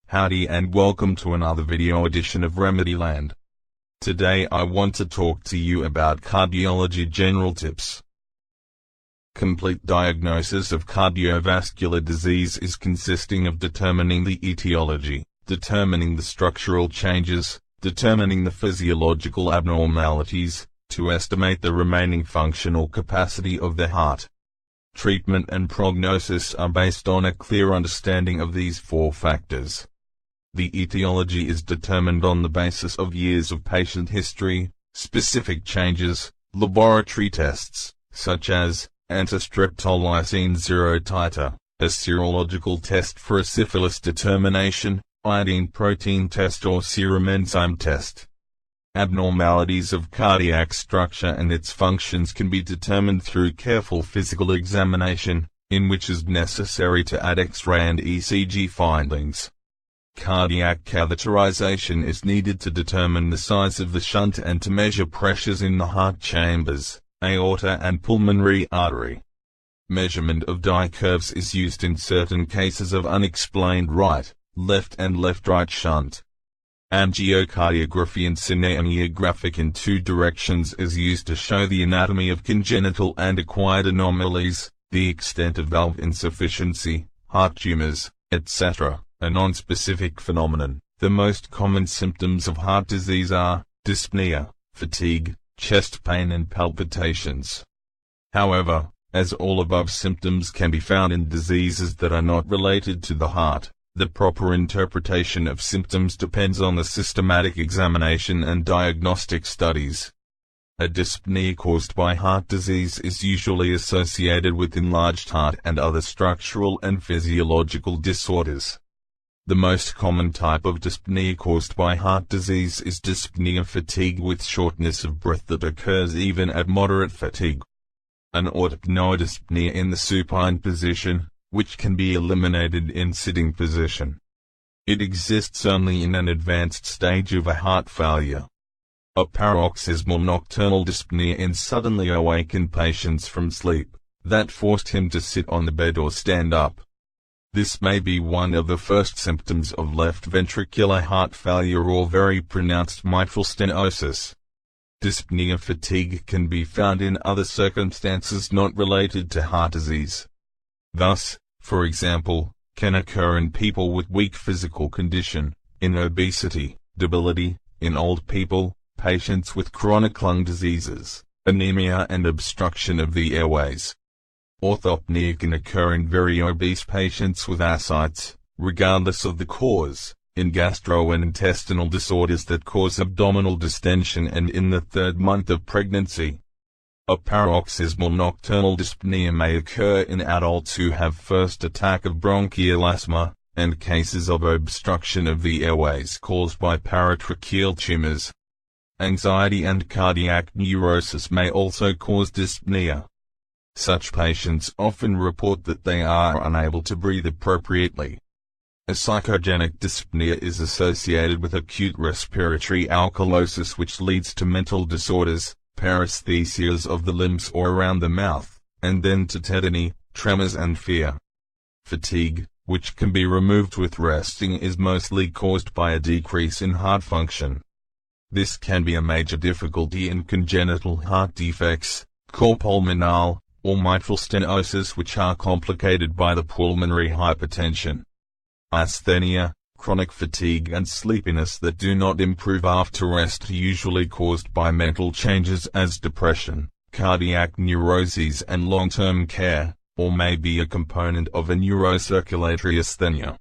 Howdy and welcome to another video edition of Remedyland. Today I want to talk to you about cardiology general tips. Complete diagnosis of cardiovascular disease is consisting of determining the etiology, determining the structural changes, determining the physiological abnormalities, to estimate the remaining functional capacity of the heart. Treatment and prognosis are based on a clear understanding of these four factors. The etiology is determined on the basis of years of patient history, specific changes, laboratory tests, such as antistreptolysin zero titer, a serological test for a syphilis determination, iodine protein test or serum enzyme test. Abnormalities of cardiac structure and its functions can be determined through careful physical examination, in which is necessary to add X-ray and ECG findings. Cardiac catheterization is needed to determine the size of the shunt and to measure pressures in the heart chambers, aorta and pulmonary artery. Measurement of dye curves is used in certain cases of unexplained right, left and left-right shunt. Angiocardiography and cineangiographic in two directions is used to show the anatomy of congenital and acquired anomalies, the extent of valve insufficiency, heart tumors, etc. A non-specific phenomenon. The most common symptoms of heart disease are dyspnea, fatigue, chest pain and palpitations. However, as all above symptoms can be found in diseases that are not related to the heart, the proper interpretation of symptoms depends on the systematic examination and diagnostic studies. A dyspnea caused by heart disease is usually associated with enlarged heart and other structural and physiological disorders. The most common type of dyspnea caused by heart disease is dyspnea fatigue with shortness of breath that occurs even at moderate fatigue. An orthopnodyspnea in the supine position, which can be eliminated in sitting position. It exists only in an advanced stage of a heart failure. A paroxysmal nocturnal dyspnea in suddenly awakened patients from sleep, that forced him to sit on the bed or stand up. This may be one of the first symptoms of left ventricular heart failure or very pronounced mitral stenosis. Dyspnea fatigue can be found in other circumstances not related to heart disease. Thus, for example, can occur in people with weak physical condition, in obesity, debility, in old people, patients with chronic lung diseases, anemia and obstruction of the airways. Orthopnea can occur in very obese patients with ascites, regardless of the cause, in gastrointestinal disorders that cause abdominal distension and in the third month of pregnancy. A paroxysmal nocturnal dyspnea may occur in adults who have first attack of bronchial asthma, and cases of obstruction of the airways caused by paratracheal tumors. Anxiety and cardiac neurosis may also cause dyspnea. Such patients often report that they are unable to breathe appropriately. A psychogenic dyspnea is associated with acute respiratory alkalosis which leads to mental disorders, paresthesias of the limbs or around the mouth, and then to tetany, tremors and fear. Fatigue, which can be removed with resting, is mostly caused by a decrease in heart function. This can be a major difficulty in congenital heart defects, cor-pulmonale, or mitral stenosis which are complicated by the pulmonary hypertension. Asthenia, chronic fatigue and sleepiness that do not improve after rest are usually caused by mental changes as depression, cardiac neuroses and long-term care, or may be a component of a neurocirculatory asthenia.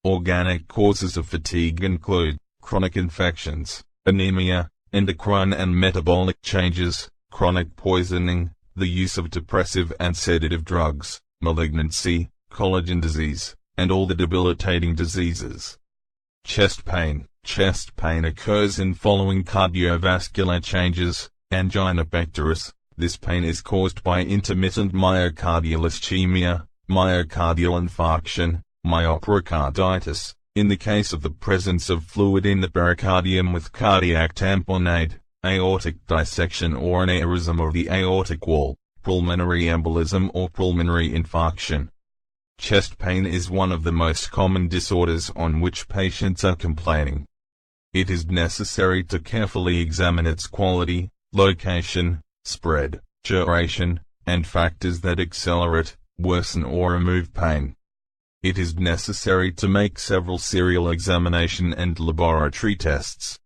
Organic causes of fatigue include chronic infections, anemia, endocrine and metabolic changes, chronic poisoning, the use of depressive and sedative drugs, malignancy, collagen disease, and all the debilitating diseases. Chest pain. Chest pain occurs in following cardiovascular changes: angina pectoris. This pain is caused by intermittent myocardial ischemia, myocardial infarction, myopericarditis, in the case of the presence of fluid in the pericardium with cardiac tamponade, aortic dissection or an aneurysm of the aortic wall, pulmonary embolism or pulmonary infarction. Chest pain is one of the most common disorders on which patients are complaining. It is necessary to carefully examine its quality, location, spread, duration, and factors that accelerate, worsen or remove pain. It is necessary to make several serial examination and laboratory tests.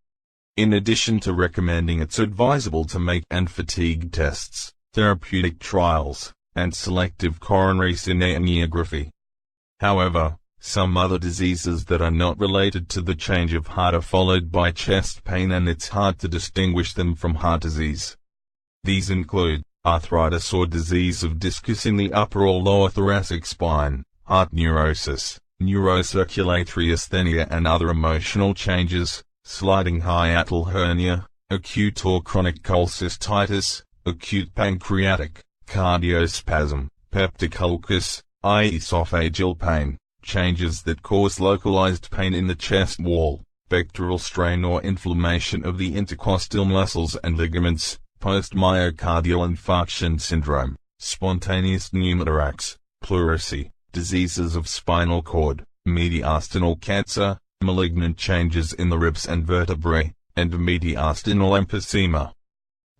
In addition to recommending, it's advisable to make and fatigue tests, therapeutic trials, and selective coronary scintigraphy. However, some other diseases that are not related to the change of heart are followed by chest pain, and it's hard to distinguish them from heart disease. These include arthritis or disease of discus in the upper or lower thoracic spine, heart neurosis, neurocirculatory asthenia and other emotional changes, sliding hiatal hernia, acute or chronic cholecystitis, acute pancreatic, cardiospasm, peptic ulcus, i.e. esophageal pain, changes that cause localized pain in the chest wall, pectoral strain or inflammation of the intercostal muscles and ligaments, post-myocardial infarction syndrome, spontaneous pneumothorax, pleurisy, diseases of spinal cord, mediastinal cancer, malignant changes in the ribs and vertebrae, and mediastinal emphysema.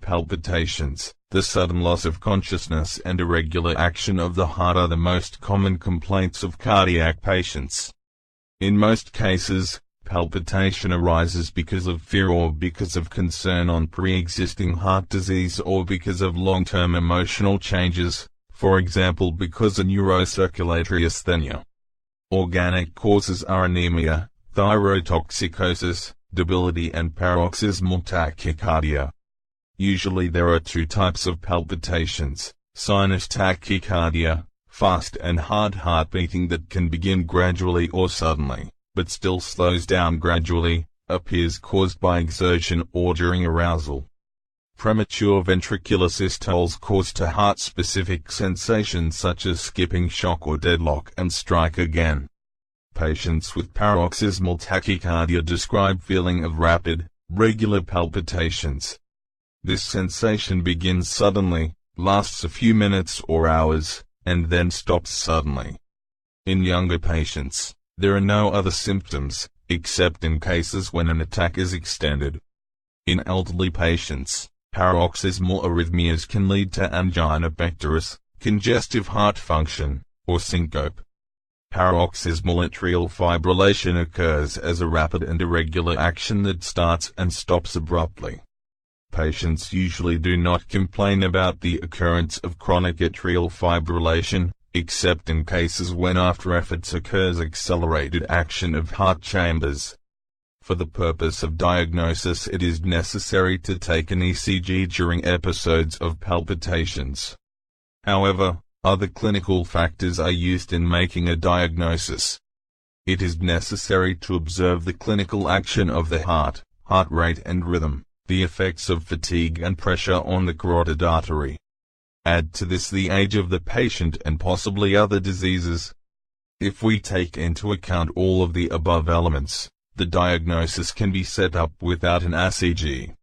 Palpitations, the sudden loss of consciousness and irregular action of the heart are the most common complaints of cardiac patients. In most cases, palpitation arises because of fear or because of concern on pre-existing heart disease or because of long-term emotional changes, for example because of neurocirculatory asthenia. Organic causes are anemia, thyrotoxicosis, debility and paroxysmal tachycardia. Usually there are two types of palpitations: sinus tachycardia, fast and hard heartbeating that can begin gradually or suddenly, but still slows down gradually, appears caused by exertion or during arousal. Premature ventricular systoles cause to heart-specific sensations such as skipping shock or deadlock and strike again. Patients with paroxysmal tachycardia describe feeling of rapid, regular palpitations. This sensation begins suddenly, lasts a few minutes or hours, and then stops suddenly. In younger patients, there are no other symptoms, except in cases when an attack is extended. In elderly patients, paroxysmal arrhythmias can lead to angina pectoris, congestive heart function, or syncope. Paroxysmal atrial fibrillation occurs as a rapid and irregular action that starts and stops abruptly. Patients usually do not complain about the occurrence of chronic atrial fibrillation, except in cases when after efforts occurs accelerated action of heart chambers. For the purpose of diagnosis, it is necessary to take an ECG during episodes of palpitations. However, other clinical factors are used in making a diagnosis. It is necessary to observe the clinical action of the heart rate and rhythm, the effects of fatigue and pressure on the carotid artery. Add to this the age of the patient and possibly other diseases. If we take into account all of the above elements, the diagnosis can be set up without an ECG.